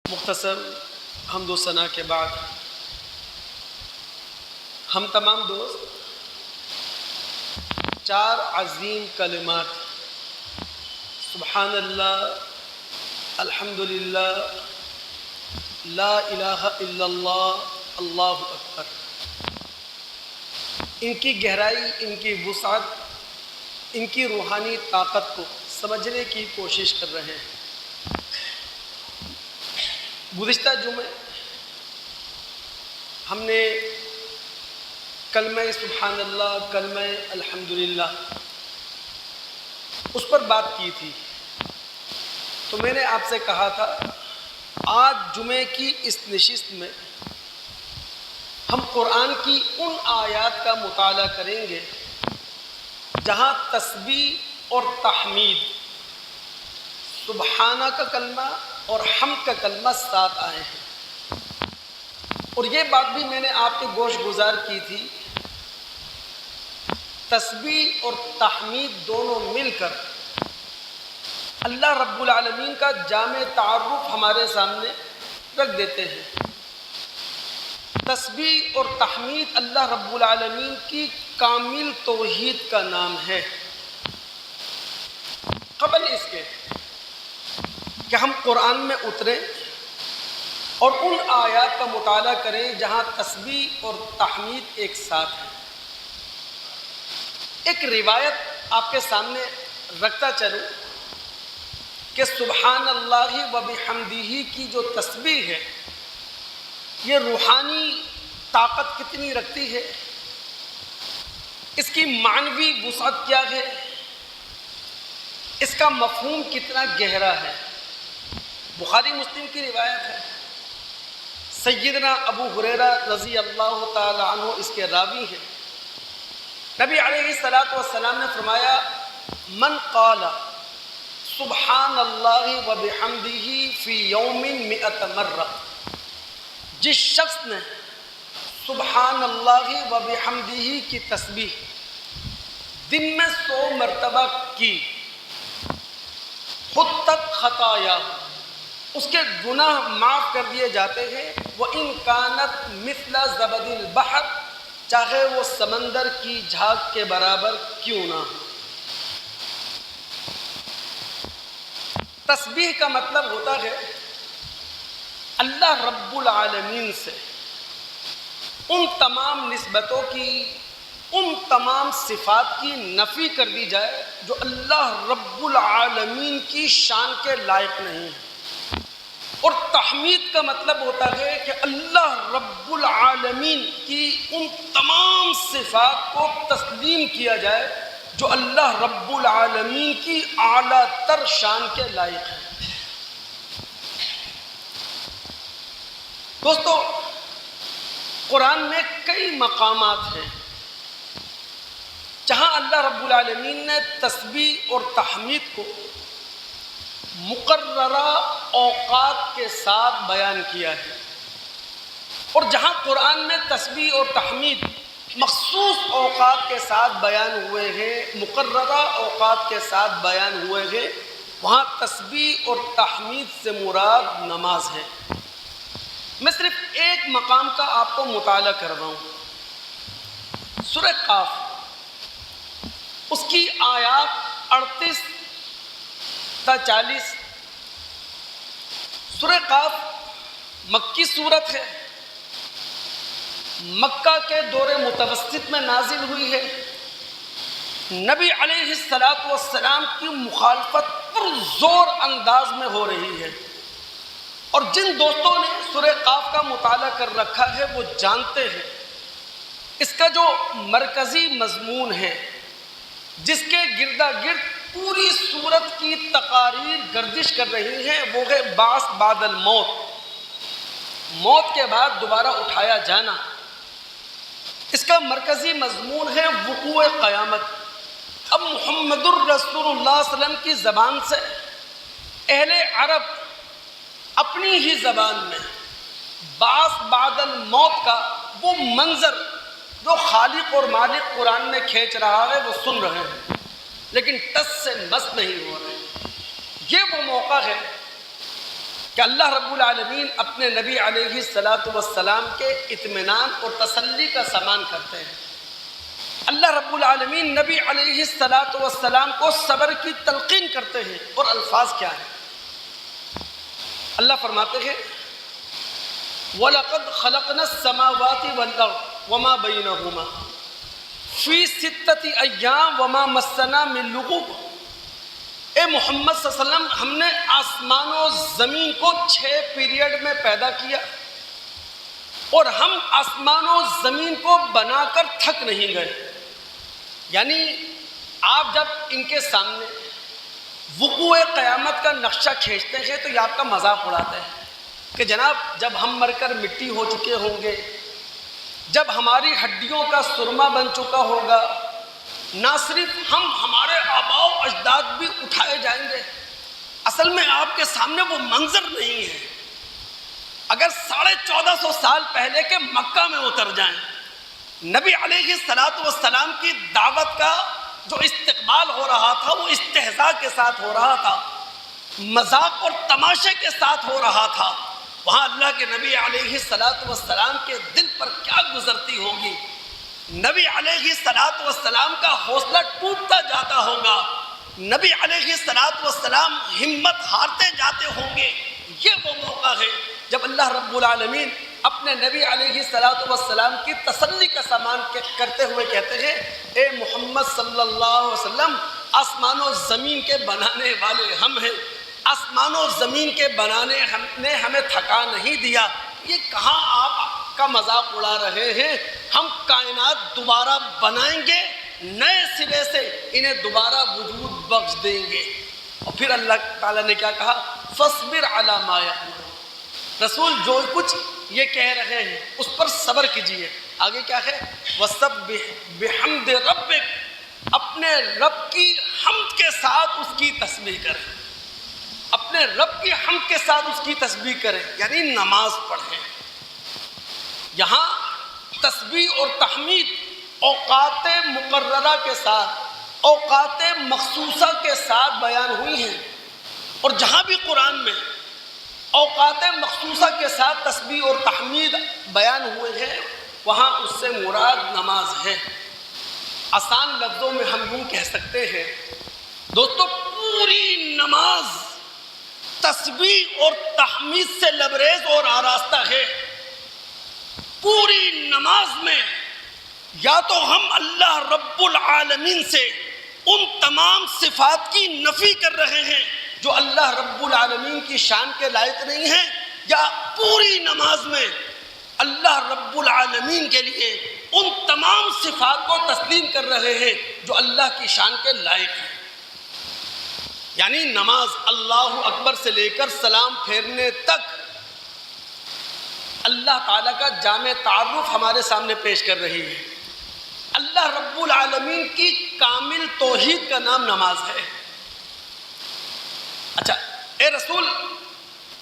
مختصر حمد و ثنا کے بعد ہم تمام دوست 4 عظیم کلمات سبحان اللہ، الحمدللہ، لا الہ الا اللہ، اللہ اکبر، ان کی گہرائی، ان کی وسعت، ان کی روحانی طاقت کو سمجھنے کی کوشش کر رہے ہیں۔ گزشتہ جمعے ہم نے کلمہ سبحان اللہ، کلمہ الحمدللہ اس پر بات کی تھی، تو میں نے آپ سے کہا تھا آج جمعے کی اس نشست میں ہم قرآن کی ان آیات کا مطالعہ کریں گے جہاں تسبیح اور تحمید، سبحانہ کا کلمہ اور حمد کا کلمہ ساتھ آئے ہیں۔ اور یہ بات بھی میں نے آپ کے گوش گزار کی تھی، تسبیح اور تحمید دونوں مل کر اللہ رب العالمین کا جامع تعارف ہمارے سامنے رکھ دیتے ہیں۔ تسبیح اور تحمید اللہ رب العالمین کی کامل توحید کا نام ہے۔ قبل اس کے کہ ہم قرآن میں اتریں اور ان آیات کا مطالعہ کریں جہاں تسبیح اور تحمید ایک ساتھ ہیں، ایک روایت آپ کے سامنے رکھتا چلوں کہ سبحان اللہ و بحمدہ کی جو تسبیح ہے یہ روحانی طاقت کتنی رکھتی ہے، اس کی معنوی وسعت کیا ہے، اس کا مفہوم کتنا گہرا ہے۔ بخاری مسلم کی روایت ہے، سیدنا ابو ہریرہ رضی اللہ تعالی عنہ اس کے راوی ہیں۔ نبی علیہ الصلوۃ والسلام نے فرمایا من قال سبحان اللہ و بحمدہ فی یوم 100 مرہ، جس شخص نے سبحان اللہ و بحمدہ کی تسبیح دن میں 100 مرتبہ کی، حطت خطایا، اس کے گناہ معاف کر دیے جاتے ہیں، وَإِن كَانَتْ مِثْلَ زَبَدِ الْبَحْرِ، چاہے وہ سمندر کی جھاگ کے برابر کیوں نہ ہو۔ تسبیح کا مطلب ہوتا ہے اللہ رب العالمین سے ان تمام نسبتوں کی، ان تمام صفات کی نفی کر دی جائے جو اللہ رب العالمین کی شان کے لائق نہیں ہے۔ اور تحمید کا مطلب ہوتا ہے کہ اللہ رب العالمین کی ان تمام صفات کو تسلیم کیا جائے جو اللہ رب العالمین کی اعلیٰ تر شان کے لائق ہے۔ دوستو، قرآن میں کئی مقامات ہیں جہاں اللہ رب العالمین نے تسبیح اور تحمید کو مقررہ اوقات کے ساتھ بیان کیا ہے، اور جہاں قرآن میں تسبیح اور تحمید مخصوص اوقات کے ساتھ بیان ہوئے ہیں، مقررہ اوقات کے ساتھ بیان ہوئے ہیں، وہاں تسبیح اور تحمید سے مراد نماز ہے۔ میں صرف ایک مقام کا آپ کو مطالعہ کر رہا ہوں، سورہ قاف، اس کی آیات 38 تا 40۔ سورہ قاف مکی صورت ہے، مکہ کے دور متوسط میں نازل ہوئی ہے۔ نبی علیہ الصلوۃ والسلام کی مخالفت پرزور انداز میں ہو رہی ہے، اور جن دوستوں نے سورہ قاف کا مطالعہ کر رکھا ہے وہ جانتے ہیں اس کا جو مرکزی مضمون ہے، جس کے گردا گرد پوری سورت کی تقاریر گردش کر رہی ہیں، وہ ہے بعث بعد الموت، موت کے بعد دوبارہ اٹھایا جانا۔ اس کا مرکزی مضمون ہے وقوع قیامت۔ اب محمد الرسول اللہ صلی اللہ علیہ وسلم کی زبان سے اہل عرب اپنی ہی زبان میں بعث بعد الموت کا وہ منظر جو خالق اور مالک قرآن میں کھینچ رہا ہے وہ سن رہے ہیں، لیکن ٹس سے مس نہیں ہو رہے۔ یہ وہ موقع ہے کہ اللہ رب العالمین اپنے نبی علیہ السلام کے اطمینان اور تسلی کا سامان کرتے ہیں۔ اللہ رب العالمین نبی علیہ السلام کو صبر کی تلقین کرتے ہیں، اور الفاظ کیا ہیں؟ اللہ فرماتے ہیں وَلَقَدْ خَلَقْنَا السَّمَاوَاتِ وَالْأَرْضَ وَمَا بَيْنَهُمَا فِي سِتَّةِ أَيَّامٍ وَمَا مَسَّنَا مِن لُغُوبٍ۔ اے محمد صلی اللہ علیہ وسلم، ہم نے آسمان و زمین کو 6 پیریڈ میں پیدا کیا، اور ہم آسمان و زمین کو بنا کر تھک نہیں گئے۔ یعنی آپ جب ان کے سامنے وقوع قیامت کا نقشہ کھینچتے ہیں تو یہ آپ کا مذاق اڑاتے ہیں کہ جناب جب ہم مر کر مٹی ہو چکے ہوں گے، جب ہماری ہڈیوں کا سرما بن چکا ہوگا، نہ صرف ہم، ہمارے آباء و اجداد بھی اٹھائے جائیں گے۔ اصل میں آپ کے سامنے وہ منظر نہیں ہے۔ اگر 1450 سال پہلے کے مکہ میں اتر جائیں، نبی علیہ السلام کی دعوت کا جو استقبال ہو رہا تھا وہ استہزاء کے ساتھ ہو رہا تھا، مذاق اور تماشے کے ساتھ ہو رہا تھا، وہاں اللہ کے نبی علیہ السلام کے دل پر کیا گزرتی ہوگی؟ نبی علیہ السلام کا حوصلہ ٹوٹتا جاتا ہوگا، نبی علیہ السلام ہمت ہارتے جاتے ہوں گے۔ یہ وہ موقع ہے جب اللہ رب العالمین اپنے نبی علیہ السلام کی تسلی کا سامان کرتے ہوئے کہتے ہیں اے محمد صلی اللہ علیہ وسلم، آسمان و زمین کے بنانے والے ہم ہیں، آسمان و زمین کے بنانے نے ہمیں تھکا نہیں دیا۔ یہ کہاں آپ کا مذاق اڑا رہے ہیں؟ ہم کائنات دوبارہ بنائیں گے، نئے سرے سے انہیں دوبارہ وجود بخش دیں گے۔ اور پھر اللہ تعالیٰ نے کیا کہا؟ فَاصْبِرْ عَلَىٰ مَا يَقُولُونَ، رسول جو کچھ یہ کہہ رہے ہیں اس پر صبر کیجئے۔ آگے کیا ہے؟ وَسَبِّحْ بِحَمْدِ رَبِّكَ، اپنے رب کی حمد کے ساتھ اس کی تسبیح کریں، اپنے رب کی حمد کے ساتھ اس کی تسبیح کریں، یعنی نماز پڑھیں۔ یہاں تسبیح اور تحمید اوقات مقررہ کے ساتھ، اوقات مخصوصہ کے ساتھ بیان ہوئی ہیں، اور جہاں بھی قرآن میں اوقات مخصوصہ کے ساتھ تسبیح اور تحمید بیان ہوئے ہیں وہاں اس سے مراد نماز ہے۔ آسان لفظوں میں ہم یوں کہہ سکتے ہیں دوستو، پوری نماز تسبیح اور تحمید سے لبریز اور آراستہ ہے۔ پوری نماز میں یا تو ہم اللہ رب العالمین سے ان تمام صفات کی نفی کر رہے ہیں جو اللہ رب العالمین کی شان کے لائق نہیں ہیں، یا پوری نماز میں اللہ رب العالمین کے لیے ان تمام صفات کو تسلیم کر رہے ہیں جو اللہ کی شان کے لائق ہیں۔ یعنی نماز اللہ اکبر سے لے کر سلام پھیرنے تک اللہ تعالیٰ کا جامع تعارف ہمارے سامنے پیش کر رہی ہے۔ اللہ رب العالمین کی کامل توحید کا نام نماز ہے۔ اچھا اے رسول،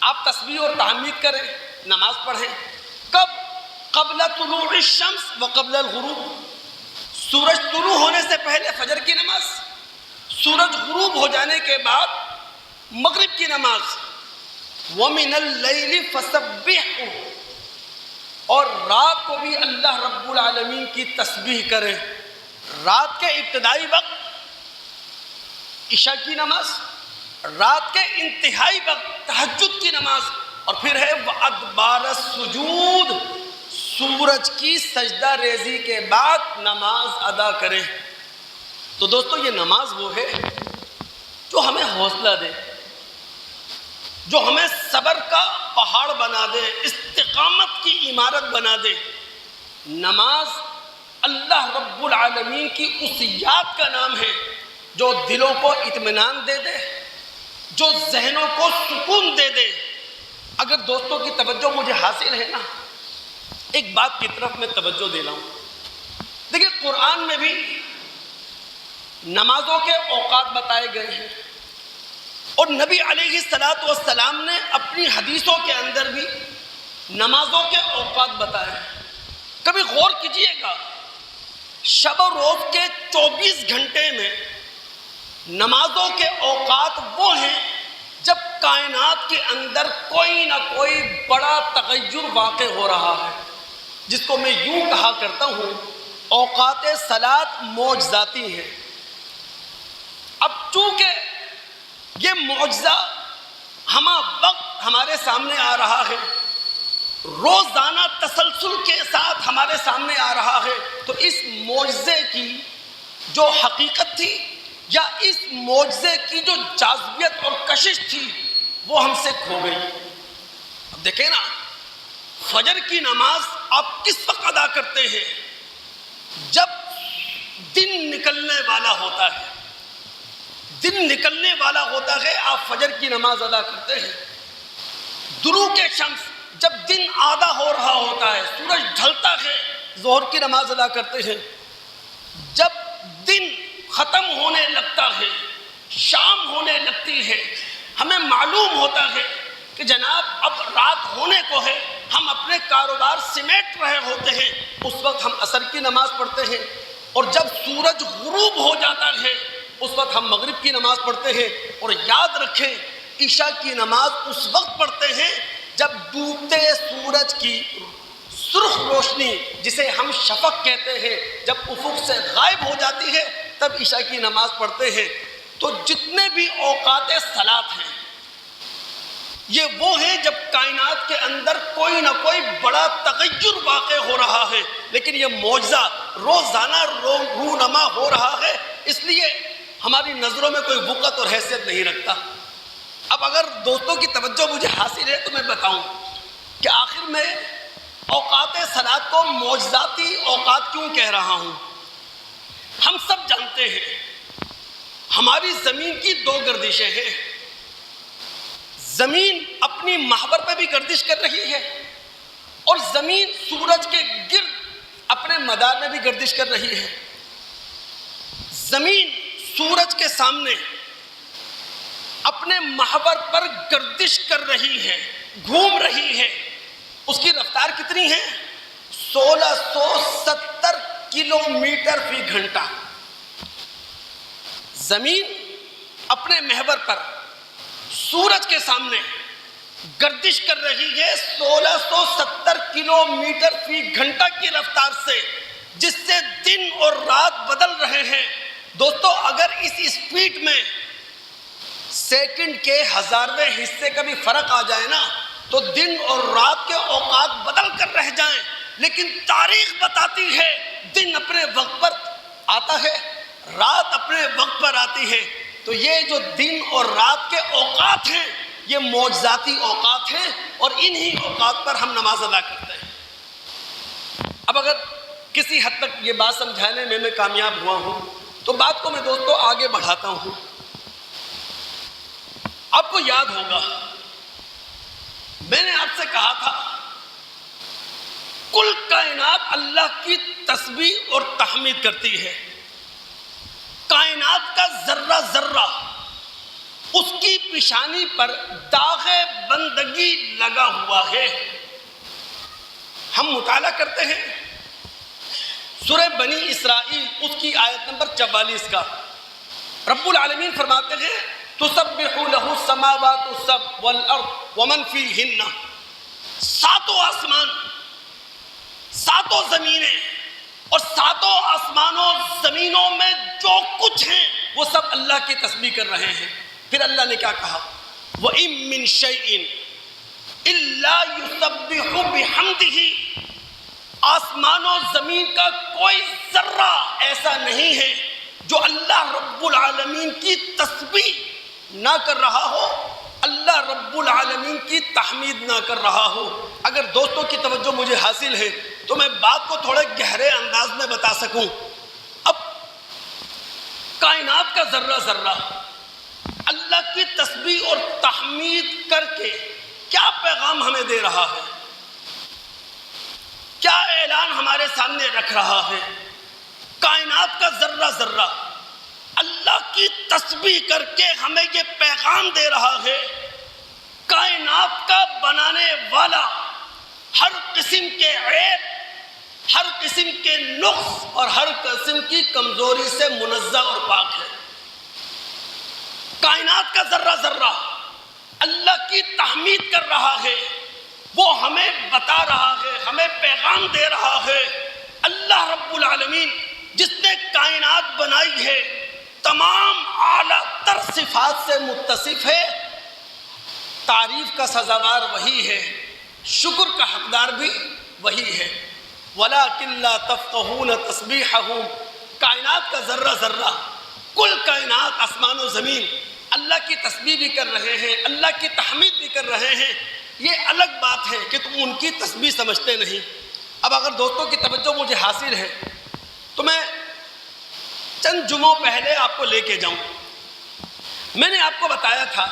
آپ تسبیح اور تحمید کریں، نماز پڑھیں، کب؟ قبل طلوع الشمس و قبل الغروب، سورج طلوع ہونے سے پہلے فجر کی نماز، سورج غروب ہو جانے کے بعد مغرب کی نماز، وَمِنَ اللَّيْلِ فَسَبِّحْهُ، اور رات کو بھی اللہ رب العالمین کی تسبیح کریں۔ رات کے ابتدائی وقت عشاء کی نماز، رات کے انتہائی وقت تہجد کی نماز، اور پھر ہے وَأَدْبَارَ السُّجُودِ، سورج کی سجدہ ریزی کے بعد نماز ادا کریں۔ تو دوستو یہ نماز وہ ہے جو ہمیں حوصلہ دے، جو ہمیں صبر کا پہاڑ بنا دے، استقامت کی عمارت بنا دے۔ نماز اللہ رب العالمین کی اس یاد کا نام ہے جو دلوں کو اطمینان دے دے، جو ذہنوں کو سکون دے دے۔ اگر دوستوں کی توجہ مجھے حاصل ہے نا، ایک بات کی طرف میں توجہ دے رہا ہوں۔ دیکھیں قرآن میں بھی نمازوں کے اوقات بتائے گئے ہیں، اور نبی علیہ السلام نے اپنی حدیثوں کے اندر بھی نمازوں کے اوقات بتائے ہیں۔ کبھی غور کیجئے گا، شب و روز کے 24 گھنٹے میں نمازوں کے اوقات وہ ہیں جب کائنات کے اندر کوئی نہ کوئی بڑا تغیر واقع ہو رہا ہے، جس کو میں یوں کہا کرتا ہوں اوقات صلاۃ معجزاتی ہیں۔ اب چونکہ یہ معجزہ ہمہ وقت ہمارے سامنے آ رہا ہے، روزانہ تسلسل کے ساتھ ہمارے سامنے آ رہا ہے، تو اس معجزے کی جو حقیقت تھی یا اس معجزے کی جو جاذبیت اور کشش تھی وہ ہم سے کھو گئی۔ اب دیکھیں نا، فجر کی نماز آپ کس وقت ادا کرتے ہیں؟ جب دن نکلنے والا ہوتا ہے، دن نکلنے والا ہوتا ہے آپ فجر کی نماز ادا کرتے ہیں۔ دروق شمس جب دن آدھا ہو رہا ہوتا ہے، سورج ڈھلتا ہے، ظہر کی نماز ادا کرتے ہیں۔ جب دن ختم ہونے لگتا ہے، شام ہونے لگتی ہے، ہمیں معلوم ہوتا ہے کہ جناب اب رات ہونے کو ہے، ہم اپنے کاروبار سمیٹ رہے ہوتے ہیں، اس وقت ہم عصر کی نماز پڑھتے ہیں۔ اور جب سورج غروب ہو جاتا ہے اس وقت ہم مغرب کی نماز پڑھتے ہیں۔ اور یاد رکھیں عشاء کی نماز اس وقت پڑھتے ہیں جب ڈوبتے سورج کی سرخ روشنی، جسے ہم شفق کہتے ہیں، جب افق سے غائب ہو جاتی ہے تب عشاء کی نماز پڑھتے ہیں۔ تو جتنے بھی اوقات صلاۃ ہیں یہ وہ ہیں جب کائنات کے اندر کوئی نہ کوئی بڑا تغیر واقع ہو رہا ہے، لیکن یہ معجزہ روزانہ رونما ہو رہا ہے، اس لیے ہماری نظروں میں کوئی وقت اور حیثیت نہیں رکھتا۔ اب اگر دوستوں کی توجہ مجھے حاصل ہے تو میں بتاؤں کہ آخر میں اوقات صلاۃ کو معجزاتی اوقات کیوں کہہ رہا ہوں۔ ہم سب جانتے ہیں ہماری زمین کی دو گردشیں ہیں، زمین اپنی محور پہ بھی گردش کر رہی ہے اور زمین سورج کے گرد اپنے مدار میں بھی گردش کر رہی ہے۔ زمین سورج کے سامنے اپنے محور پر گردش کر رہی ہے، گھوم رہی ہے۔ اس کی رفتار کتنی ہے؟ 1670 کلومیٹر فی گھنٹہ۔ زمین اپنے محور پر سورج کے سامنے گردش کر رہی ہے 1670 کلومیٹر فی گھنٹہ کی رفتار سے، جس سے دن اور رات بدل رہے ہیں۔ دوستو اگر اس اسپیڈ میں سیکنڈ کے 1000ویں حصے کا بھی فرق آ جائے نا تو دن اور رات کے اوقات بدل کر رہ جائیں، لیکن تاریخ بتاتی ہے دن اپنے وقت پر آتا ہے، رات اپنے وقت پر آتی ہے۔ تو یہ جو دن اور رات کے اوقات ہیں یہ معجزاتی اوقات ہیں اور انہی اوقات پر ہم نماز ادا کرتے ہیں۔ اب اگر کسی حد تک یہ بات سمجھانے میں کامیاب ہوا ہوں تو بات کو میں دوستو آگے بڑھاتا ہوں۔ آپ کو یاد ہوگا میں نے آپ سے کہا تھا کل کائنات اللہ کی تسبیح اور تحمید کرتی ہے۔ کائنات کا ذرہ ذرہ اس کی پیشانی پر داغ بندگی لگا ہوا ہے۔ ہم مطالعہ کرتے ہیں سورہ بنی اسرائیل اس کی آیت نمبر 44 کا، رب العالمین فرماتے ہیں تسبح لہ السماوات السبع والارض ومن فیہن، ساتوں آسمان، ساتوں زمینیں اور ساتوں آسمانوں زمینوں میں جو کچھ ہیں وہ سب اللہ کی تسبیح کر رہے ہیں۔ پھر اللہ نے کیا کہا؟ وَإِن مِّن شَيْءٍ إِلَّا يُسَبِّحُ بِحَمْدِهِ، آسمان و زمین کا کوئی ذرہ ایسا نہیں ہے جو اللہ رب العالمین کی تسبیح نہ کر رہا ہو، اللہ رب العالمین کی تحمید نہ کر رہا ہو۔ اگر دوستوں کی توجہ مجھے حاصل ہے تو میں بات کو تھوڑے گہرے انداز میں بتا سکوں۔ اب کائنات کا ذرہ ذرہ اللہ کی تسبیح اور تحمید کر کے کیا پیغام ہمیں دے رہا ہے، کیا اعلان ہمارے سامنے رکھ رہا ہے؟ کائنات کا ذرہ ذرہ اللہ کی تسبیح کر کے ہمیں یہ پیغام دے رہا ہے کائنات کا بنانے والا ہر قسم کے عیب، ہر قسم کے نقص اور ہر قسم کی کمزوری سے منزہ اور پاک ہے۔ کائنات کا ذرہ ذرہ اللہ کی تحمید کر رہا ہے، وہ ہمیں بتا رہا ہے، ہمیں پیغام دے رہا ہے۔ اللہ رب العالمین جس نے کائنات بنائی ہے، تمام اعلیٰ تر صفات سے متصف ہے، تعریف کا سزاوار وہی ہے، شکر کا حقدار بھی وہی ہے۔ وَلَٰكِن لَّا تَفْقَهُونَ تَسْبِيحَهُمْ، کائنات کا ذرہ ذرہ، کل کائنات آسمان و زمین اللہ کی تسبیح بھی کر رہے ہیں، اللہ کی تحمید بھی کر رہے ہیں۔ یہ الگ بات ہے کہ تم ان کی تسبیح سمجھتے نہیں۔ اب اگر دوستوں کی توجہ مجھے حاصل ہے تو میں چند جمعوں پہلے آپ کو لے کے جاؤں۔ میں نے آپ کو بتایا تھا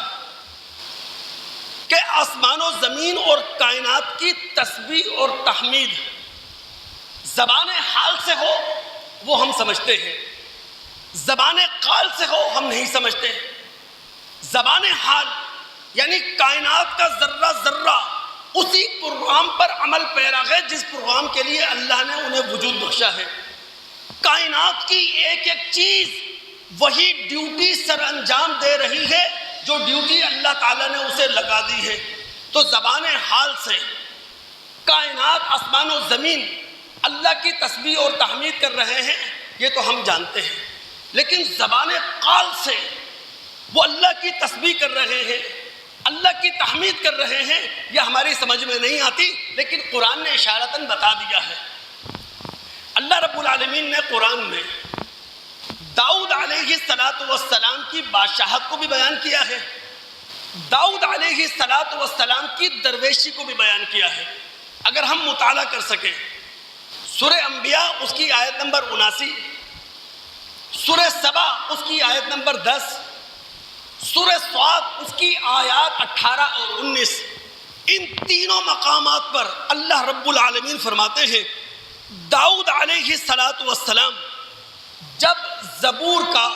کہ آسمان و زمین اور کائنات کی تسبیح اور تحمید زبان حال سے ہو وہ ہم سمجھتے ہیں، زبان قال سے ہو ہم نہیں سمجھتے۔ زبان حال یعنی کائنات کا ذرہ ذرہ اسی پروگرام پر عمل پیرا ہے جس پروگرام کے لیے اللہ نے انہیں وجود بخشا ہے۔ کائنات کی ایک ایک چیز وہی ڈیوٹی سر انجام دے رہی ہے جو ڈیوٹی اللہ تعالیٰ نے اسے لگا دی ہے۔ تو زبان حال سے کائنات آسمان و زمین اللہ کی تسبیح اور تحمید کر رہے ہیں، یہ تو ہم جانتے ہیں، لیکن زبان قال سے وہ اللہ کی تسبیح کر رہے ہیں، اللہ کی تحمید کر رہے ہیں، یہ ہماری سمجھ میں نہیں آتی، لیکن قرآن نے اشارتاً بتا دیا ہے۔ اللہ رب العالمین نے قرآن میں داؤد علیہ السلام کی بادشاہت کو بھی بیان کیا ہے، داؤد علیہ السلام کی درویشی کو بھی بیان کیا ہے۔ اگر ہم مطالعہ کر سکیں سورہ انبیاء اس کی آیت نمبر 79، سورہ سبا اس کی آیت نمبر 10، سورہ صاد اس کی آیات 18 اور 19، ان تینوں مقامات پر اللہ رب العالمین فرماتے ہیں داؤد علیہ السلام جب زبور کا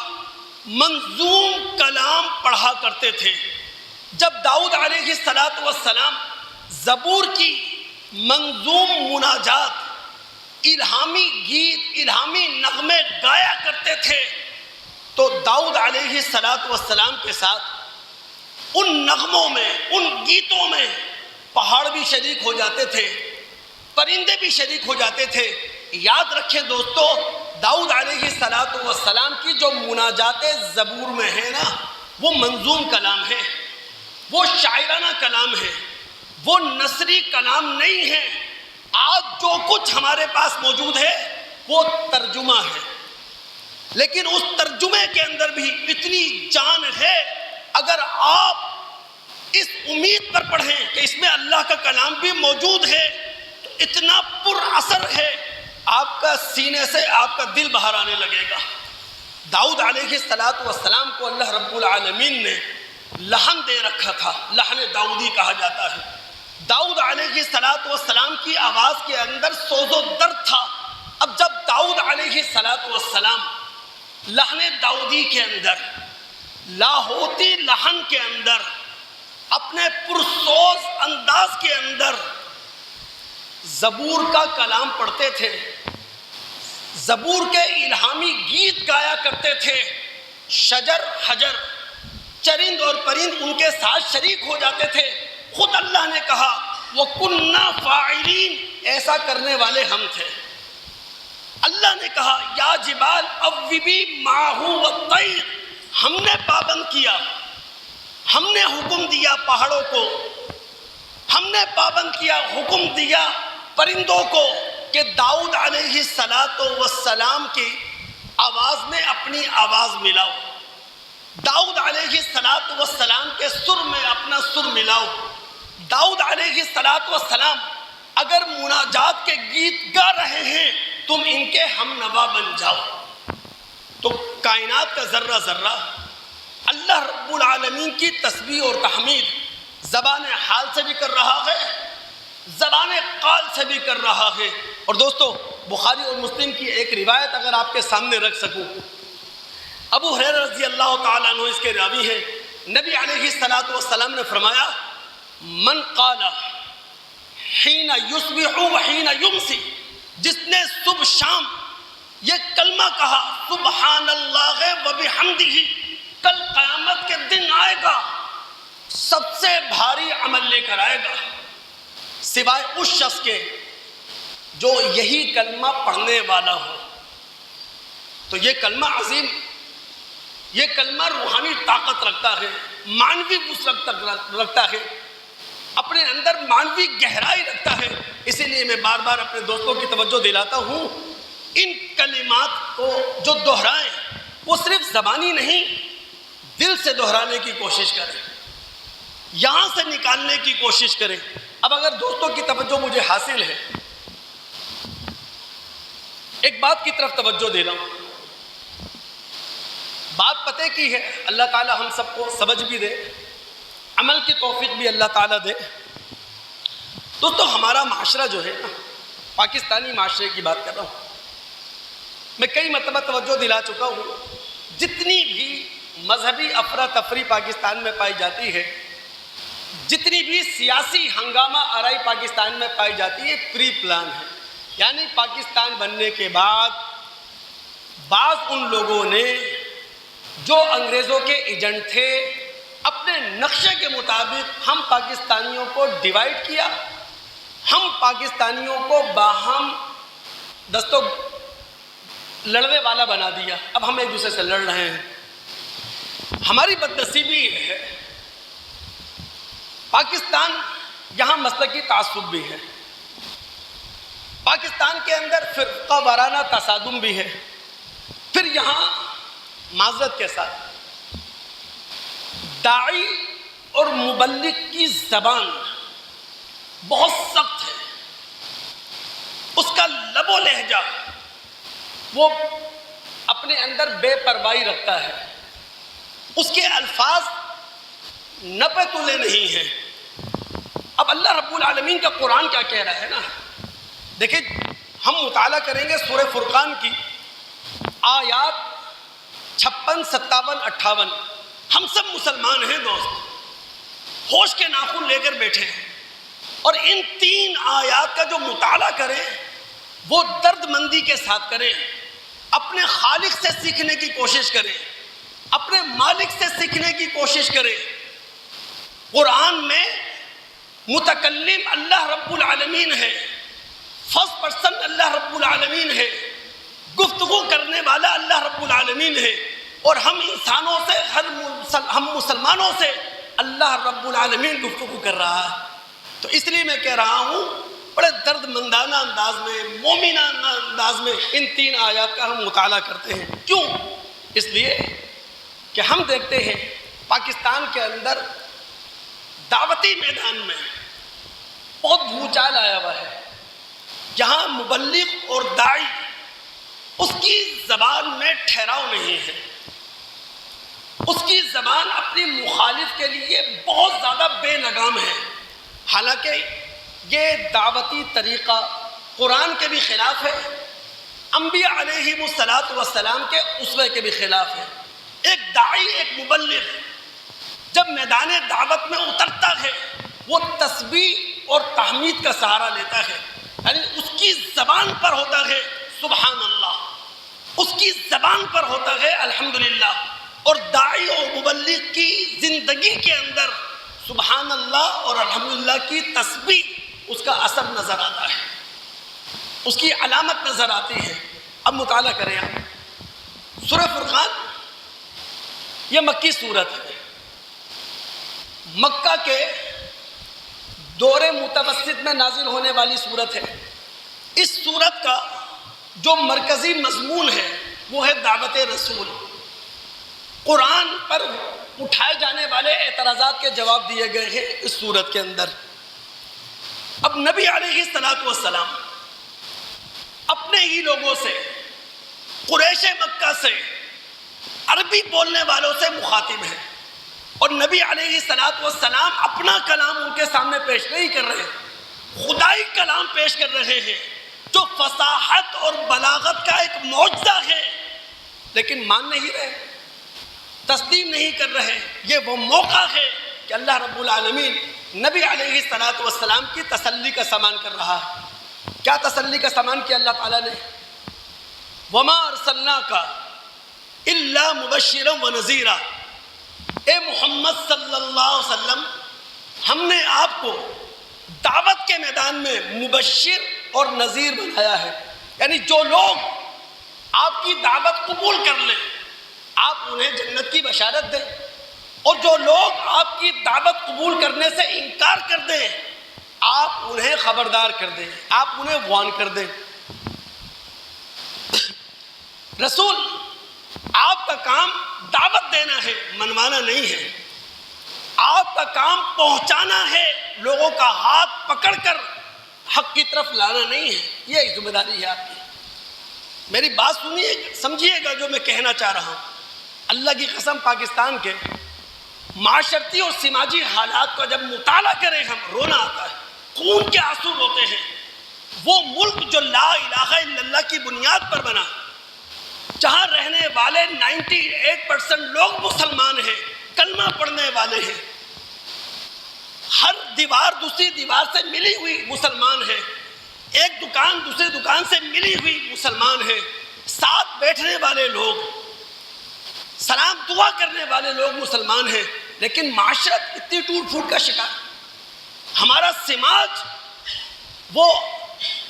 منظوم کلام پڑھا کرتے تھے، جب داؤد علیہ السلام زبور کی منظوم مناجات، الہامی گیت، الہامی نغمے گایا کرتے تھے، تو داؤد علیہ السلام کے ساتھ ان نغموں میں، ان گیتوں میں پہاڑ بھی شریک ہو جاتے تھے، پرندے بھی شریک ہو جاتے تھے۔ یاد رکھیں دوستو، داؤد علیہ السلام کی جو مناجات زبور میں ہے نا، وہ منظوم کلام ہے، وہ شاعرانہ کلام ہے، وہ نثری کلام نہیں ہے۔ آج جو کچھ ہمارے پاس موجود ہے وہ ترجمہ ہے، لیکن اس ترجمے کے اندر بھی اتنی جان ہے، اگر آپ اس امید پر پڑھیں کہ اس میں اللہ کا کلام بھی موجود ہے تو اتنا پر اثر ہے، آپ کا سینے سے آپ کا دل باہر آنے لگے گا۔ داؤد علیہ السلام کو اللہ رب العالمین نے لحن دے رکھا تھا، لحن داؤدی کہا جاتا ہے۔ داؤد علیہ السلام کی آواز کے اندر سوز و درد تھا۔ اب جب داؤد علیہ السلام لحن داؤدی کے اندر، لاہوتی لحن کے اندر، اپنے پرسوز انداز کے اندر زبور کا کلام پڑھتے تھے، زبور کے الہامی گیت گایا کرتے تھے، شجر حجر، چرند اور پرند ان کے ساتھ شریک ہو جاتے تھے۔ خود اللہ نے کہا وَكُنَّا فَاعِلِينَ، ایسا کرنے والے ہم تھے۔ اللہ نے کہا یا جبال اوبی مَعَهُ وَالطَّيْرِ، ہم نے پابند کیا، ہم نے حکم دیا پہاڑوں کو، ہم نے پابند کیا، حکم دیا پرندوں کو کہ داؤد علیہ السلام کی آواز میں اپنی آواز ملاؤ، داؤد علیہ السلام کے سر میں اپنا سر ملاؤ۔ داؤد علیہ السلام اگر مناجات کے گیت گا رہے ہیں تم ان کے ہم نوا بن جاؤ۔ تو کائنات کا ذرہ ذرہ اللہ رب العالمین کی تسبیح اور تحمید زبان حال سے بھی کر رہا ہے، زبان قال سے بھی کر رہا ہے۔ اور دوستو، بخاری اور مسلم کی ایک روایت اگر آپ کے سامنے رکھ سکوں، ابو ہریرہ رضی اللہ تعالیٰ عنہ اس کے راوی ہیں، نبی علیہ السلام نے فرمایا من قال حین یصبح وحین یمسی، جس نے صبح شام یہ کلمہ کہا سبحان اللہ و بحمدہ، کل قیامت کے دن آئے گا سب سے بھاری عمل لے کر آئے گا سوائے اس شخص کے جو یہی کلمہ پڑھنے والا ہو۔ تو یہ کلمہ عظیم، یہ کلمہ روحانی طاقت رکھتا ہے، معنوی وسعت رکھتا ہے، اپنے اندر معنوی گہرائی رکھتا ہے۔ اسی لیے میں بار بار اپنے دوستوں کی توجہ دلاتا ہوں، ان کلمات کو جو دہرائیں وہ صرف زبانی نہیں، دل سے دہرانے کی کوشش کریں، یہاں سے نکالنے کی کوشش کریں۔ اب اگر دوستوں کی توجہ مجھے حاصل ہے، ایک بات کی طرف توجہ دے رہا ہوں، بات پتہ کی ہے، اللہ تعالی ہم سب کو سمجھ بھی دے، عمل کی توفیق بھی اللہ تعالیٰ دے۔ دوستو ہمارا معاشرہ جو ہے نا، پاکستانی معاشرے کی بات کر رہا ہوں، میں کئی مرتبہ توجہ دلا چکا ہوں، جتنی بھی مذہبی افراتفری پاکستان میں پائی جاتی ہے، جتنی بھی سیاسی ہنگامہ آرائی پاکستان میں پائی جاتی ہے، پری پلان ہے۔ یعنی پاکستان بننے کے بعد بعض ان لوگوں نے جو انگریزوں کے ایجنٹ تھے، اپنے نقشے کے مطابق ہم پاکستانیوں کو ڈیوائیڈ کیا، ہم پاکستانیوں کو باہم دستوں لڑنے والا بنا دیا۔ اب ہم ایک دوسرے سے لڑ رہے ہیں۔ ہماری بدنصیبی یہ ہے، پاکستان یہاں مسلکی تعصب بھی ہے، پاکستان کے اندر فرقہ وارانہ تصادم بھی ہے، پھر یہاں معذرت کے ساتھ داعی اور مبلغ کی زبان بہت سخت ہے، اس کا لب و لہجہ وہ اپنے اندر بے پرواہی رکھتا ہے، اس کے الفاظ نپے تلے نہیں ہیں۔ اب اللہ رب العالمین کا قرآن کیا کہہ رہا ہے نا، دیکھیں ہم مطالعہ کریں گے سورہ فرقان کی آیات 56، 57، 58۔ ہم سب مسلمان ہیں دوست، ہوش کے ناخن لے کر بیٹھے ہیں، اور ان 3 آیات کا جو مطالعہ کریں وہ درد مندی کے ساتھ کریں، اپنے خالق سے سیکھنے کی کوشش کریں، اپنے مالک سے سیکھنے کی کوشش کریں۔ قرآن میں متکلم اللہ رب العالمین ہے، فرسٹ پرسن اللہ رب العالمین ہے، گفتگو کرنے والا اللہ رب العالمین ہے، اور ہم انسانوں سے، ہم مسلمانوں سے اللہ رب العالمین گفتگو کر رہا ہے۔ تو اس لیے میں کہہ رہا ہوں، بڑے درد مندانہ انداز میں، مومنانہ انداز میں ان 3 آیات کا ہم مطالعہ کرتے ہیں۔ کیوں؟ اس لیے کہ ہم دیکھتے ہیں پاکستان کے اندر دعوتی میدان میں بہت بھوچال آیا ہوا ہے، جہاں مبلغ اور داعی اس کی زبان میں ٹھہراؤ نہیں ہے، اس کی زبان اپنی مخالف کے لیے بہت زیادہ بے لگام ہے۔ حالانکہ یہ دعوتی طریقہ قرآن کے بھی خلاف ہے، انبیاء علیہم السلام کے اسوے کے بھی خلاف ہے۔ ایک داعی، ایک مبلغ جب میدان دعوت میں اترتا ہے، وہ تسبیح اور تحمید کا سہارا لیتا ہے، یعنی اس کی زبان پر ہوتا ہے سبحان اللہ، اس کی زبان پر ہوتا ہے الحمدللہ، اور داعی اور مبلغ کی زندگی کے اندر سبحان اللہ اور الحمدللہ کی تسبیح اس کا اثر نظر آتا ہے، اس کی علامت نظر آتی ہے۔ اب مطالعہ کریں آپ سورہ فرقان، یہ مکی سورت ہے، مکہ کے دور متوسط میں نازل ہونے والی سورت ہے۔ اس سورت کا جو مرکزی مضمون ہے وہ ہے دعوت رسول، قرآن پر اٹھائے جانے والے اعتراضات کے جواب دیے گئے ہیں اس سورت کے اندر۔ اب نبی علیہ السلام اپنے ہی لوگوں سے، قریش مکہ سے، عربی بولنے والوں سے مخاطب ہیں، اور نبی علیہ السلام اپنا کلام ان کے سامنے پیش نہیں کر رہے، خدائی کلام پیش کر رہے ہیں جو فصاحت اور بلاغت کا ایک معجزہ ہے، لیکن مان نہیں رہے، تسلیم نہیں کر رہے۔ یہ وہ موقع ہے کہ اللہ رب العالمین نبی علیہ السلام کی تسلی کا سامان کر رہا ہے۔ کیا تسلی کا سامان کیا اللہ تعالیٰ نے؟ وَمَا أَرْسَلْنَاكَ إِلَّا مُبَشِّرًا وَنَذِيرًا، اے محمد صلی اللہ علیہ وسلم، ہم نے آپ کو دعوت کے میدان میں مبشر اور نذیر بنایا ہے، یعنی جو لوگ آپ کی دعوت قبول کر لیں آپ انہیں جنت کی بشارت دیں، اور جو لوگ آپ کی دعوت قبول کرنے سے انکار کر دیں آپ انہیں خبردار کر دیں، آپ انہیں وارن کر دیں۔ رسول آپ کا کام دعوت دینا ہے، منوانا نہیں ہے۔ آپ کا کام پہنچانا ہے، لوگوں کا ہاتھ پکڑ کر حق کی طرف لانا نہیں ہے، یہ ذمہ داری ہے آپ کی۔ میری بات سنیے، سمجھیے گا جو میں کہنا چاہ رہا ہوں۔ اللہ کی قسم، پاکستان کے معاشرتی اور سماجی حالات کا جب مطالعہ کریں ہم رونا آتا ہے، خون کے آنسو ہوتے ہیں۔ وہ ملک جو لا الہ الا اللہ کی بنیاد پر بنا، جہاں رہنے والے 98% لوگ مسلمان ہیں، کلمہ پڑھنے والے ہیں، ہر دیوار دوسری دیوار سے ملی ہوئی مسلمان ہے، ایک دکان دوسری دکان سے ملی ہوئی مسلمان ہے، ساتھ بیٹھنے والے لوگ، سلام دعا کرنے والے لوگ مسلمان ہیں، لیکن معاشرت اتنی ٹوٹ پھوٹ کا شکار۔ ہمارا سماج وہ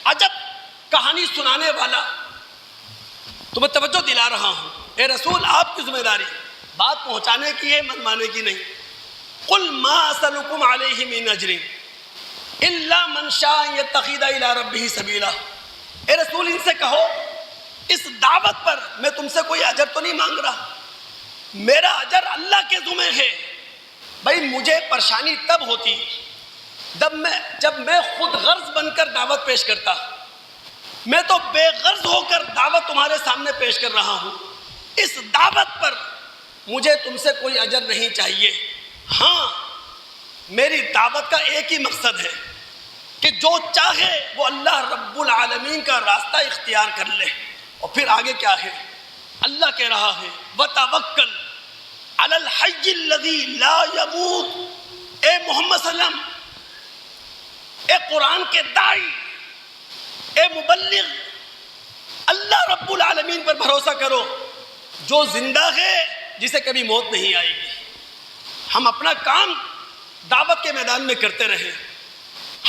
عجب کہانی سنانے والا۔ تو میں توجہ دلا رہا ہوں، اے رسول آپ کی ذمہ داری بات پہنچانے کی ہے، منوانے کی نہیں۔ قل ما اسألکم علیہ من اجر الا من شاء یتخذ الی ربہ سبیلا۔ اے رسول ان سے کہو اس دعوت پر میں تم سے کوئی اجر تو نہیں مانگ رہا، میرا اجر اللہ کے ذمہ ہے۔ بھائی مجھے پریشانی تب ہوتی جب میں خود غرض بن کر دعوت پیش کرتا، میں تو بے غرض ہو کر دعوت تمہارے سامنے پیش کر رہا ہوں۔ اس دعوت پر مجھے تم سے کوئی اجر نہیں چاہیے۔ ہاں میری دعوت کا ایک ہی مقصد ہے کہ جو چاہے وہ اللہ رب العالمین کا راستہ اختیار کر لے۔ اور پھر آگے کیا ہے؟ اللہ کہہ رہا ہے وَتَوَكَّلْ عَلَى الْحَيِّ الَّذِي لَا يَمُوتُ۔ اے محمد صلی اللہ علیہ وسلم، اے قرآن کے داعی، اے مبلغ، اللہ رب العالمین پر بھروسہ کرو جو زندہ ہے، جسے کبھی موت نہیں آئے گی۔ ہم اپنا کام دعوت کے میدان میں کرتے رہے،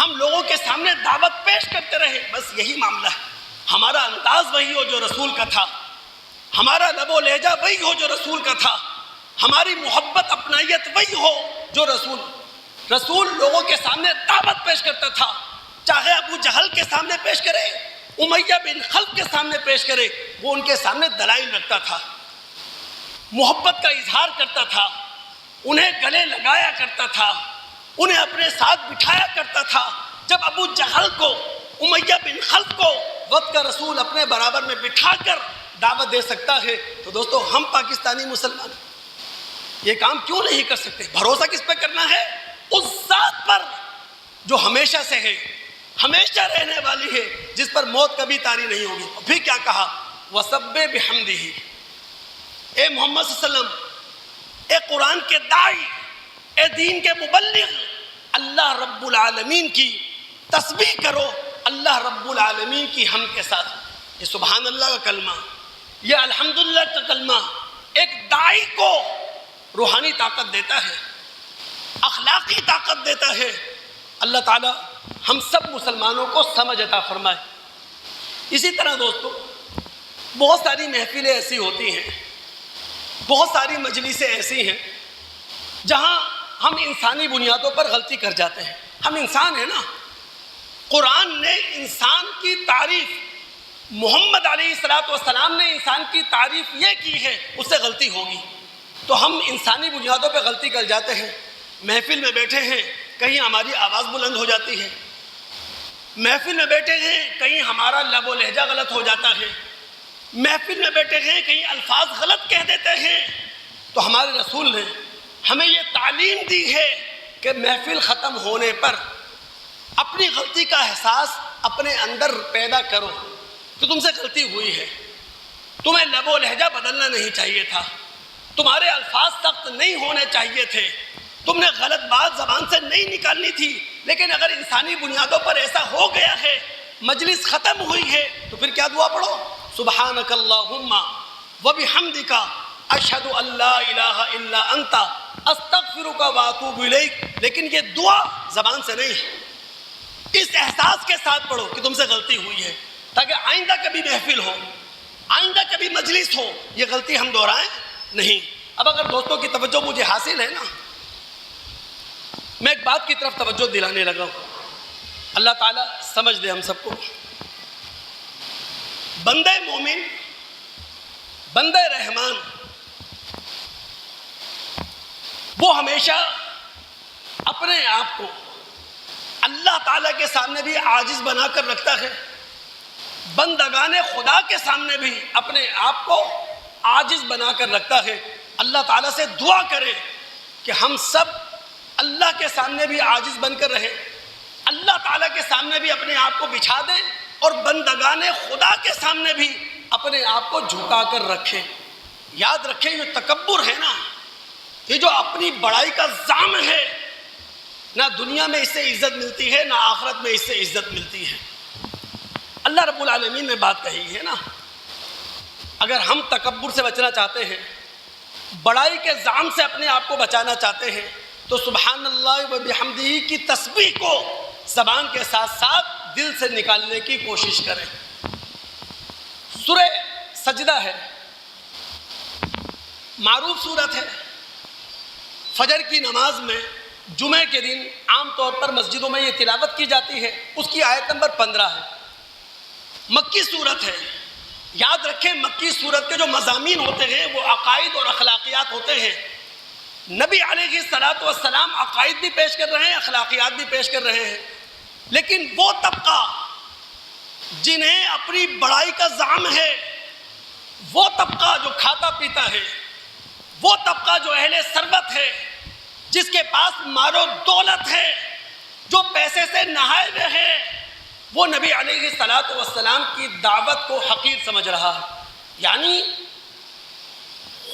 ہم لوگوں کے سامنے دعوت پیش کرتے رہے، بس یہی معاملہ ہے۔ ہمارا انداز وہی ہو جو رسول کا تھا، ہمارا لب و لہجہ وہی ہو جو رسول کا تھا، ہماری محبت اپنائیت وہی ہو جو رسول لوگوں کے سامنے دعوت پیش کرتا تھا، چاہے ابو جہل کے سامنے پیش کرے، امیہ بن خلف کے سامنے پیش کرے، وہ ان کے سامنے دلائل رکھتا تھا، محبت کا اظہار کرتا تھا، انہیں گلے لگایا کرتا تھا، انہیں اپنے ساتھ بٹھایا کرتا تھا۔ جب ابو جہل کو، امیہ بن خلف کو وقت کا رسول اپنے برابر میں بٹھا کر دعوت دے سکتا ہے، تو دوستو ہم پاکستانی مسلمان یہ کام کیوں نہیں کر سکتے؟ بھروسہ کس پہ کرنا ہے؟ اس ذات پر جو ہمیشہ سے ہے، ہمیشہ رہنے والی ہے، جس پر موت کبھی طاری نہیں ہوگی۔ اور پھر کیا کہا؟ وَسَبِّحْ بِحَمْدِهِ۔ اے محمد صلی اللہ علیہ وسلم، اے قرآن کے داعی، اے دین کے مبلغ، اللہ رب العالمین کی تسبیح کرو، اللہ رب العالمین کی حمد کے ساتھ۔ یہ سبحان اللہ کا کلمہ، یہ الحمدللہ کا کلمہ ایک داعی کو روحانی طاقت دیتا ہے، اخلاقی طاقت دیتا ہے۔ اللہ تعالی ہم سب مسلمانوں کو سمجھ عطا فرمائے۔ اسی طرح دوستو بہت ساری محفلیں ایسی ہوتی ہیں، بہت ساری مجلسیں ایسی ہیں جہاں ہم انسانی بنیادوں پر غلطی کر جاتے ہیں۔ ہم انسان ہیں نا، قرآن نے انسان کی تعریف، محمد علیہ السلام نے انسان کی تعریف یہ کی ہے، اس سے غلطی ہوگی، تو ہم انسانی بنیادوں پہ غلطی کر جاتے ہیں۔ محفل میں بیٹھے ہیں، کہیں ہماری آواز بلند ہو جاتی ہے، محفل میں بیٹھے ہیں، کہیں ہمارا لب و لہجہ غلط ہو جاتا ہے، محفل میں بیٹھے ہیں، کہیں الفاظ غلط کہہ دیتے ہیں۔ تو ہمارے رسول نے ہمیں یہ تعلیم دی ہے کہ محفل ختم ہونے پر اپنی غلطی کا احساس اپنے اندر پیدا کرو کہ تم سے غلطی ہوئی ہے، تمہیں لب و لہجہ بدلنا نہیں چاہیے تھا، تمہارے الفاظ سخت نہیں ہونے چاہیے تھے، تم نے غلط بات زبان سے نہیں نکالنی تھی، لیکن اگر انسانی بنیادوں پر ایسا ہو گیا ہے، مجلس ختم ہوئی ہے، تو پھر کیا دعا پڑھو؟ سبحانک اللہم وبحمدک اشہد ان لا الہ الا انت استغفرک واتوب الیک، لیکن یہ دعا زبان سے نہیں، اس احساس کے ساتھ پڑھو کہ تم سے غلطی ہوئی ہے، تاکہ آئندہ کبھی محفل ہو، آئندہ کبھی مجلس ہو، یہ غلطی ہم دہرائیں نہیں۔ اب اگر دوستوں کی توجہ مجھے حاصل ہے نا، میں ایک بات کی طرف توجہ دلانے لگا ہوں، اللہ تعالیٰ سمجھ دے ہم سب کو۔ بندے مومن، بندے رحمان، وہ ہمیشہ اپنے آپ کو اللہ تعالیٰ کے سامنے بھی عاجز بنا کر رکھتا ہے، بندگان خدا کے سامنے بھی اپنے آپ کو عاجز بنا کر رکھتا ہے۔ اللہ تعالیٰ سے دعا کرے کہ ہم سب اللہ کے سامنے بھی عاجز بن کر رہیں، اللہ تعالیٰ کے سامنے بھی اپنے آپ کو بچھا دیں، اور بندگان خدا کے سامنے بھی اپنے آپ کو جھکا کر رکھیں۔ یاد رکھیں، یہ تکبر ہے نا، یہ جو اپنی بڑائی کا زعم ہے، نہ دنیا میں اس سے عزت ملتی ہے، نہ آخرت میں اس سے عزت ملتی ہے۔ اللہ رب العالمین نے بات کہی ہے نا، اگر ہم تکبر سے بچنا چاہتے ہیں، بڑائی کے زعم سے اپنے آپ کو بچانا چاہتے ہیں، تو سبحان اللہ و بحمدہ کی تسبیح کو زبان کے ساتھ ساتھ دل سے نکالنے کی کوشش کریں۔ سورہ سجدہ ہے، معروف سورت ہے، فجر کی نماز میں جمعے کے دن عام طور پر مسجدوں میں یہ تلاوت کی جاتی ہے، اس کی آیت نمبر 15 ہے، مکی سورت ہے۔ یاد رکھیں، مکی سورت کے جو مضامین ہوتے ہیں وہ عقائد اور اخلاقیات ہوتے ہیں۔ نبی علیہ الصلوۃ والسلام عقائد بھی پیش کر رہے ہیں، اخلاقیات بھی پیش کر رہے ہیں، لیکن وہ طبقہ جنہیں اپنی بڑائی کا زعم ہے، وہ طبقہ جو کھاتا پیتا ہے، وہ طبقہ جو اہل ثروت ہے، جس کے پاس مال و دولت ہے، جو پیسے سے نہائے ہوئے ہے، وہ نبی علیہ الصلوۃ والسلام کی دعوت کو حقیر سمجھ رہا ہے۔ یعنی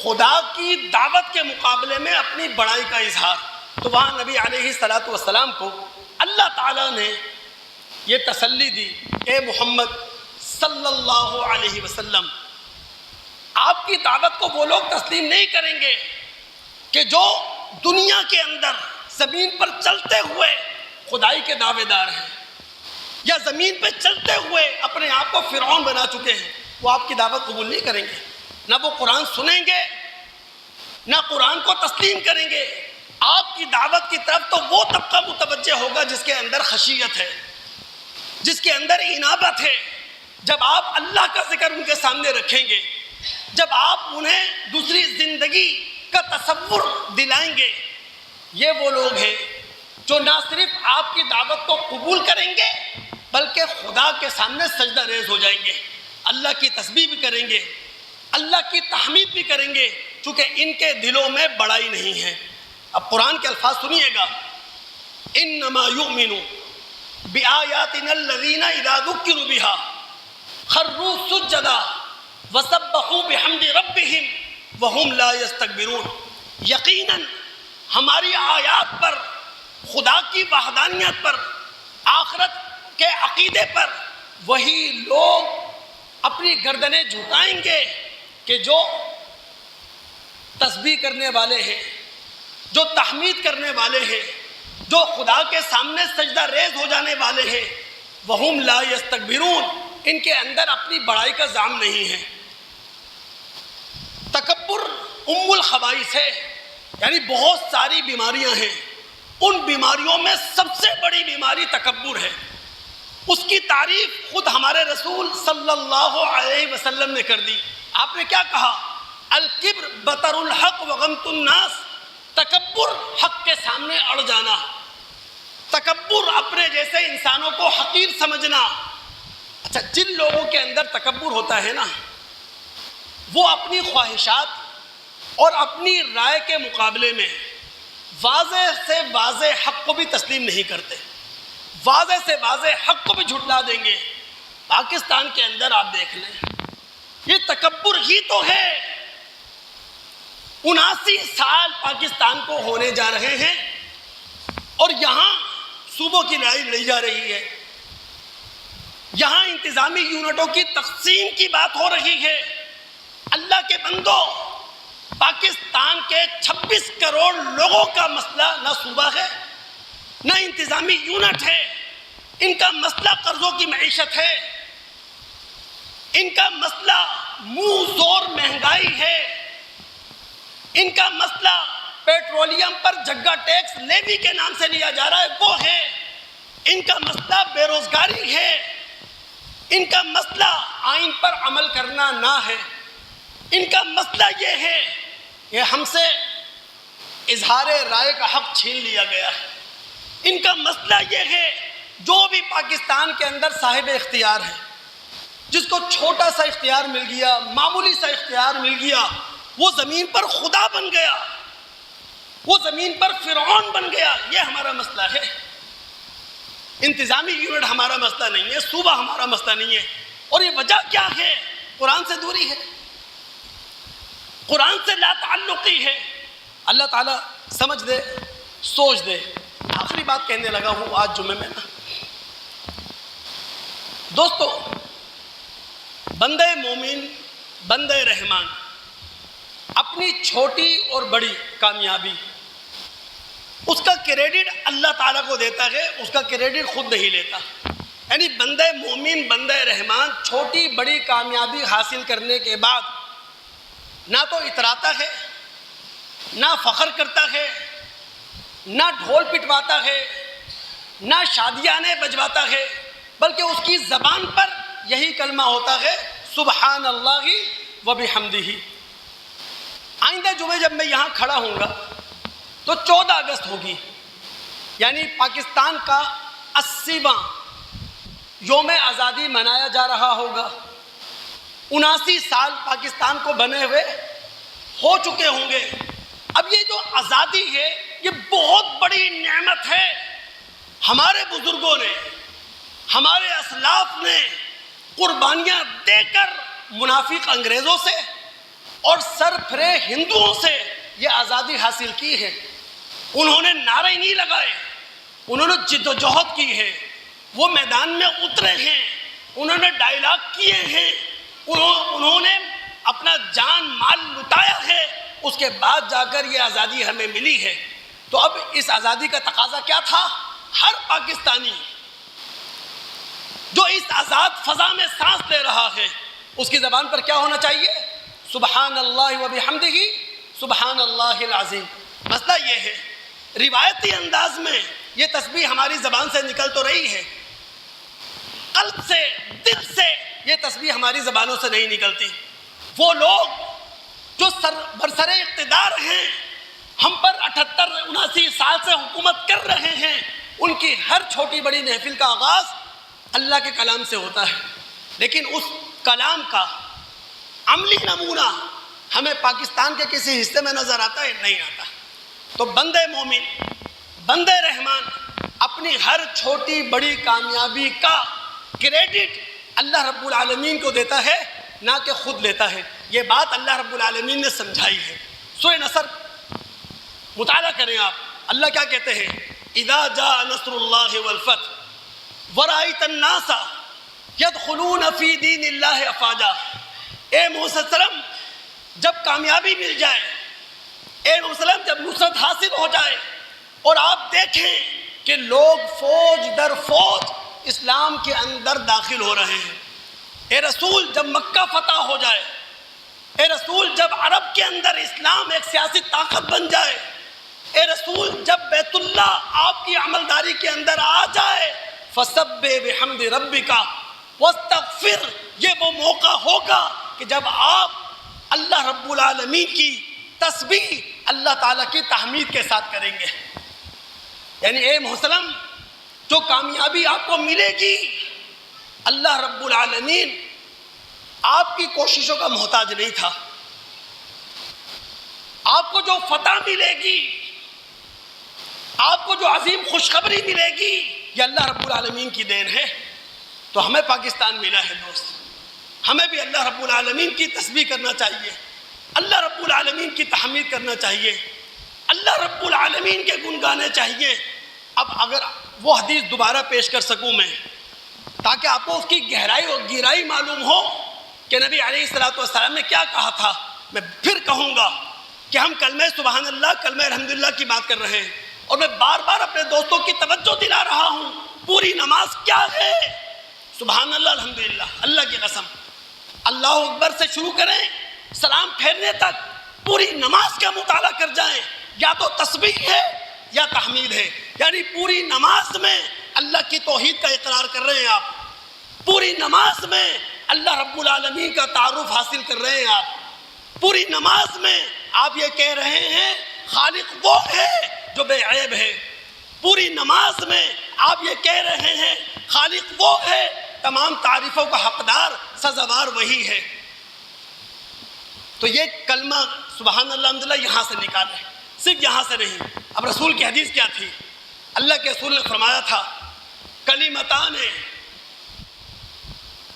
خدا کی دعوت کے مقابلے میں اپنی بڑائی کا اظہار۔ تو وہاں نبی علیہ الصلوۃ والسلام کو اللہ تعالیٰ نے یہ تسلی دی، اے محمد صلی اللہ علیہ وسلم، آپ کی دعوت کو وہ لوگ تسلیم نہیں کریں گے کہ جو دنیا کے اندر زمین پر چلتے ہوئے خدائی کے دعوے دار ہیں، یا زمین پہ چلتے ہوئے اپنے آپ کو فرعون بنا چکے ہیں، وہ آپ کی دعوت قبول نہیں کریں گے، نہ وہ قرآن سنیں گے، نہ قرآن کو تسلیم کریں گے۔ آپ کی دعوت کی طرف تو وہ طبقہ متوجہ ہوگا جس کے اندر خشیت ہے، جس کے اندر انابت ہے۔ جب آپ اللہ کا ذکر ان کے سامنے رکھیں گے، جب آپ انہیں دوسری زندگی کا تصور دلائیں گے، یہ وہ لوگ ہیں جو نہ صرف آپ کی دعوت کو قبول کریں گے بلکہ خدا کے سامنے سجدہ ریز ہو جائیں گے، اللہ کی تسبیح بھی کریں گے، اللہ کی تحمید بھی کریں گے، چونکہ ان کے دلوں میں بڑائی نہیں ہے۔ اب قرآن کے الفاظ سنیے گا، انما یؤمن بآیاتنا الذین اذا ذکروا بها خروا سجدا وسبحوا بحمد ربهم وهم لا يستكبرون۔ یقیناً ہماری آیات پر، خدا کی وحدانیت پر، آخرت کے عقیدے پر وہی لوگ اپنی گردنیں جھکائیں گے کہ جو تسبیح کرنے والے ہیں، جو تحمید کرنے والے ہیں، جو خدا کے سامنے سجدہ ریز ہو جانے والے ہیں، وہم لا یستکبرون، ان کے اندر اپنی بڑائی کا زعم نہیں ہے۔ تکبر ام الخبائث ہے، یعنی بہت ساری بیماریاں ہیں، ان بیماریوں میں سب سے بڑی بیماری تکبر ہے۔ اس کی تعریف خود ہمارے رسول صلی اللہ علیہ وسلم نے کر دی۔ آپ نے کیا کہا؟ الکبر بطر الحق وغمط الناس، تکبر حق کے سامنے اڑ جانا، تکبر اپنے جیسے انسانوں کو حقیر سمجھنا۔ اچھا، جن لوگوں کے اندر تکبر ہوتا ہے نا، وہ اپنی خواہشات اور اپنی رائے کے مقابلے میں واضح سے واضح حق کو بھی تسلیم نہیں کرتے، واضح سے واضح حق کو بھی جھٹلا دیں گے۔ پاکستان کے اندر آپ دیکھ لیں، یہ تکبر ہی تو ہے۔ 79 سال پاکستان کو ہونے جا رہے ہیں اور یہاں صوبوں کی لڑائی لڑی جا رہی ہے، یہاں انتظامی یونٹوں کی تقسیم کی بات ہو رہی ہے۔ اللہ کے بندو، پاکستان کے 26 کروڑ لوگوں کا مسئلہ نہ صوبہ ہے نہ انتظامی یونٹ ہے، ان کا مسئلہ قرضوں کی معیشت ہے، ان کا مسئلہ منہ زور مہنگائی ہے، ان کا مسئلہ پیٹرولیم پر جگہ ٹیکس لیوی کے نام سے لیا جا رہا ہے وہ ہے، ان کا مسئلہ بے روزگاری ہے، ان کا مسئلہ آئین پر عمل کرنا نہ ہے، ان کا مسئلہ یہ ہے کہ ہم سے اظہار رائے کا حق چھین لیا گیا ہے، ان کا مسئلہ یہ ہے جو بھی پاکستان کے اندر صاحب اختیار ہے، جس کو چھوٹا سا اختیار مل گیا، معمولی سا اختیار مل گیا، وہ زمین پر خدا بن گیا، وہ زمین پر فرعون بن گیا، یہ ہمارا مسئلہ ہے۔ انتظامی یونٹ ہمارا مسئلہ نہیں ہے، صوبہ ہمارا مسئلہ نہیں ہے، اور یہ وجہ کیا ہے؟ قرآن سے دوری ہے، قرآن سے لا تعلقی ہے۔ اللہ تعالیٰ سمجھ دے، سوچ دے۔ آخری بات کہنے لگا ہوں آج جمعے میں نا، دوستو، بندے مومن، بندے رحمان اپنی چھوٹی اور بڑی کامیابی اس کا کریڈٹ اللہ تعالیٰ کو دیتا ہے، اس کا کریڈٹ خود نہیں لیتا۔ یعنی بندے مومن، بندے رحمان چھوٹی بڑی کامیابی حاصل کرنے کے بعد نہ تو اتراتا ہے، نہ فخر کرتا ہے، نہ ڈھول پٹواتا ہے، نہ شادیانے بجواتا ہے، بلکہ اس کی زبان پر یہی کلمہ ہوتا ہے، سبحان اللہ و بحمدہ۔ آئندہ جمعے جب میں یہاں کھڑا ہوں گا تو 14 اگست ہوگی، یعنی پاکستان کا 80واں یوم آزادی منایا جا رہا ہوگا۔ 79 سال پاکستان کو بنے ہوئے ہو چکے ہوں گے۔ اب یہ جو آزادی ہے یہ بہت بڑی نعمت ہے۔ ہمارے بزرگوں نے، ہمارے اسلاف نے قربانیاں دے کر منافق انگریزوں سے اور سرفرے ہندوؤں سے یہ آزادی حاصل کی ہے۔ انہوں نے نعرے نہیں لگائے، انہوں نے جد و جہد کی ہے، وہ میدان میں اترے ہیں، انہوں نے ڈائلاگ کیے ہیں، انہوں نے اپنا جان مال لٹایا ہے، اس کے بعد جا کر یہ آزادی ہمیں ملی ہے۔ تو اب اس آزادی کا تقاضا کیا تھا؟ ہر پاکستانی جو اس آزاد فضا میں سانس لے رہا ہے اس کی زبان پر کیا ہونا چاہیے؟ سبحان اللہ و بحمدہ، سبحان اللہ العظیم۔ مسئلہ یہ ہے، روایتی انداز میں یہ تسبیح ہماری زبان سے نکل تو رہی ہے، قلب سے، دل سے یہ تسبیح ہماری زبانوں سے نہیں نکلتی۔ وہ لوگ جو برسر اقتدار ہیں، ہم پر 78-79 سال سے حکومت کر رہے ہیں، ان کی ہر چھوٹی بڑی محفل کا آغاز اللہ کے کلام سے ہوتا ہے، لیکن اس کلام کا عملی نمونہ ہمیں پاکستان کے کسی حصے میں نظر آتا ہے؟ نہیں آتا۔ تو بندے مومن، بندے رحمان اپنی ہر چھوٹی بڑی کامیابی کا کریڈٹ اللہ رب العالمین کو دیتا ہے، نہ کہ خود لیتا ہے۔ یہ بات اللہ رب العالمین نے سمجھائی ہے۔ سورہ نصر مطالعہ کریں آپ، اللہ کیا کہتے ہیں؟ اذا جاء نصر اللہ والفتح ورأیت الناس یدخلون فی دین اللہ افواجا۔ اے محمد صلی اللہ علیہ وسلم، جب کامیابی مل جائے، اے محمد صلی اللہ علیہ وسلم، جب نصرت حاصل ہو جائے اور آپ دیکھیں کہ لوگ فوج در فوج اسلام کے اندر داخل ہو رہے ہیں، اے رسول جب مکہ فتح ہو جائے، اے رسول جب عرب کے اندر اسلام ایک سیاسی طاقت بن جائے، اے رسول جب بیت اللہ آپ کی عملداری کے اندر آ جائے، فَسَبِّحْ بِحَمْدِ رَبِّكَ وَاسْتَغْفِرْ، یہ وہ موقع ہوگا کہ جب آپ اللہ رب العالمین کی تسبیح اللہ تعالیٰ کی تحمید کے ساتھ کریں گے۔ یعنی اے محسلم، جو کامیابی آپ کو ملے گی، اللہ رب العالمین آپ کی کوششوں کا محتاج نہیں تھا۔ آپ کو جو فتح ملے گی، آپ کو جو عظیم خوشخبری ملے گی، یہ اللہ رب العالمین کی دین ہے۔ تو ہمیں پاکستان ملا ہے دوست، ہمیں بھی اللہ رب العالمین کی تسبیح کرنا چاہیے، اللہ رب العالمین کی تحمید کرنا چاہیے، اللہ رب العالمین کے گن گانے چاہیے۔ اب اگر وہ حدیث دوبارہ پیش کر سکوں میں، تاکہ آپ کو اس کی گہرائی اور گہرائی معلوم ہو کہ نبی علیہ الصلوۃ والسلام نے کیا کہا تھا، میں پھر کہوں گا کہ ہم کلمہ سبحان اللہ، کلمہ الحمدللہ کی بات کر رہے ہیں، اور میں بار بار اپنے دوستوں کی توجہ دلا رہا ہوں، پوری نماز کیا ہے؟ سبحان اللہ الحمدللہ، اللہ کی قسم اللہ اکبر سے شروع کریں سلام پھیرنے تک پوری نماز کا مطالعہ کر جائیں، یا تو تسبیح ہے یا تحمید ہے، یعنی پوری نماز میں اللہ کی توحید کا اقرار کر رہے ہیں آپ، پوری نماز میں اللہ رب العالمین کا تعارف حاصل کر رہے ہیں آپ، پوری نماز میں آپ یہ کہہ رہے ہیں خالق وہ ہے جو بے عیب ہے، پوری نماز میں آپ یہ کہہ رہے ہیں خالق وہ ہے تمام تعریفوں کا حقدار سزاوار وہی ہے۔ تو یہ کلمہ سبحان اللہ الحمدللہ یہاں سے نکالے، صرف یہاں سے نہیں۔ اب رسول کی حدیث کیا تھی؟ اللہ کے رسول نے فرمایا تھا کلمتان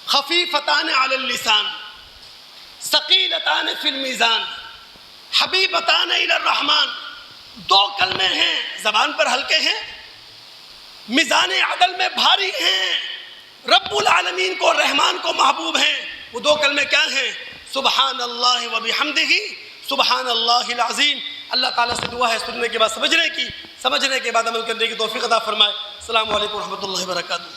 خفیفتان علی اللسان ثقیلتان فی المیزان حبیبتان الی الرحمن، دو کلمے ہیں زبان پر ہلکے ہیں، میزان عدل میں بھاری ہیں، رب العالمین کو رحمان کو محبوب ہیں۔ وہ دو کلمے کیا ہیں؟ سبحان اللہ و بحمدہ سبحان اللہ العظیم۔ اللہ تعالیٰ سے دعا ہے سننے کے بعد سمجھنے کی، سمجھنے کے بعد عمل کرنے کی توفیق عطا فرمائے۔ السلام علیکم ورحمۃ اللہ وبرکاتہ۔